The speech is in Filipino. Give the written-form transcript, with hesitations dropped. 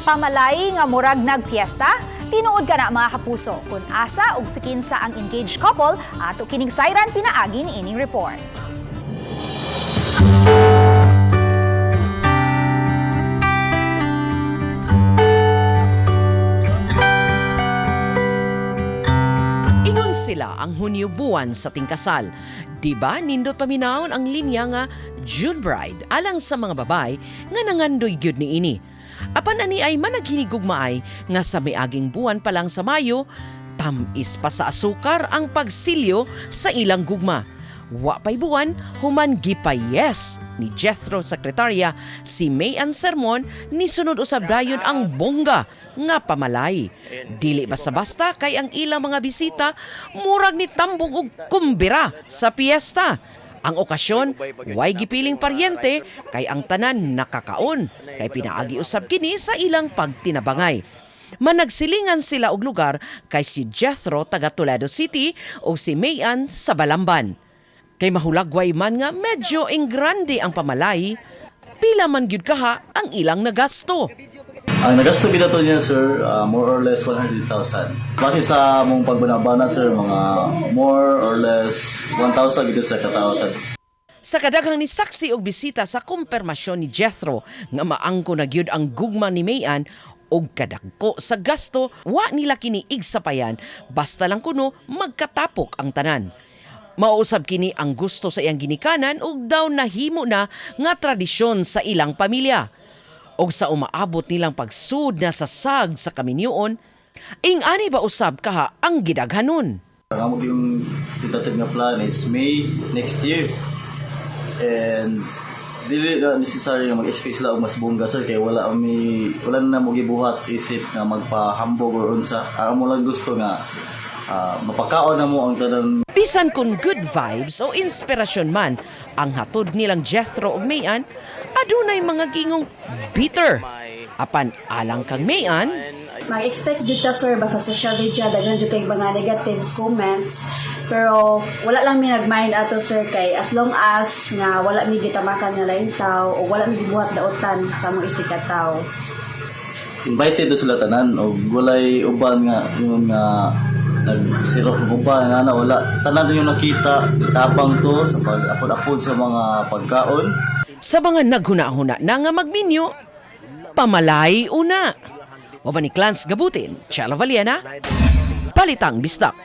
Pamalay nga murag nagfiesta, tinuod ka na mga kapuso. Kung asa ug sikin sa ang engaged couple, ato kining sayran pinaagi ni ining report. Ingon sila ang Hunyo buwan sa tingkasal. Diba nindot paminawon ang linya nga June bride alang sa mga babay nga nangandoy gyud ni ini. Apan ani ay managhinigugmaay nga sa miaging buwan pa lang sa Mayo, tamis pa sa asukar ang pagsilyo sa ilang gugma. Wa pay buwan, human gipayes ni Jethro Secretaria si Mayan Sermon ni sunod usab dayon ang bongga nga pamalay. Dili basta-basta kay ang ilang mga bisita murag ni tambong og kumbira sa piyesta. Ang okasyon, way gipiling paryente kay ang tanan nakakaon kay pinaagi usab kini sa ilang pagtinabangay. Managsilingan sila og lugar kay si Jethro taga Toledo City o si Mayan sa Balamban. Kay mahulagway man nga medyo enggrande ang pamalay, pila man gyud kaha ang ilang nagasto. Ang nagasto bitato niya, sir, more or less 100,000. Base sa mong pagbunabana, sir, mga more or less 1,000 dito sa katausan. Sa kadaghang ni saksi og bisita sa kumpirmasyon ni Jethro nga maangko na gyud ang gugma ni Mayan og kadagko sa gasto, wa nila kini igsapayan basta lang kuno magkatapok ang tanan. Mausab kini ang gusto sa iyang ginikanan ug daw nahimo na nga tradisyon sa ilang pamilya. Og sa umaabot nilang pagsud na sa sag sa kaminyoon, ing-ani ba usab kaha ang gidaghanon. Ang yung tentative nga plan is May next year. And dili na necessary nga mag-expect sila og mas bongga, sir, kay wala na mo gibuhat isip nga magpahambog or unsa. Ang mo lang gusto nga mapakaon na mo ang tanan. Bisan kun good vibes o inspirasyon man ang hatod nilang Jethro ug Mayan, adunay mga gingong bitter. Apan alang kang Mayan, mag-expect dito, sir, basta social media daghan jud kay mga negative comments, pero wala lang mi nagmind ato, sir, kay as long as nga wala mi gitamakan nga lain tao o wala mi gibuhat daotan sa mong isig ka tao. Invited do sila tanan og walay uban nga yung nga nagsirok ng uban na wala tanan yung nakita tabang to sa pag-apod-apod sa mga pagkaon. sa mga naghuna-huna na nga magminyo, pamalay una. O ba ni Clans Gabutin, Chela Valiena, Palitang Bistak.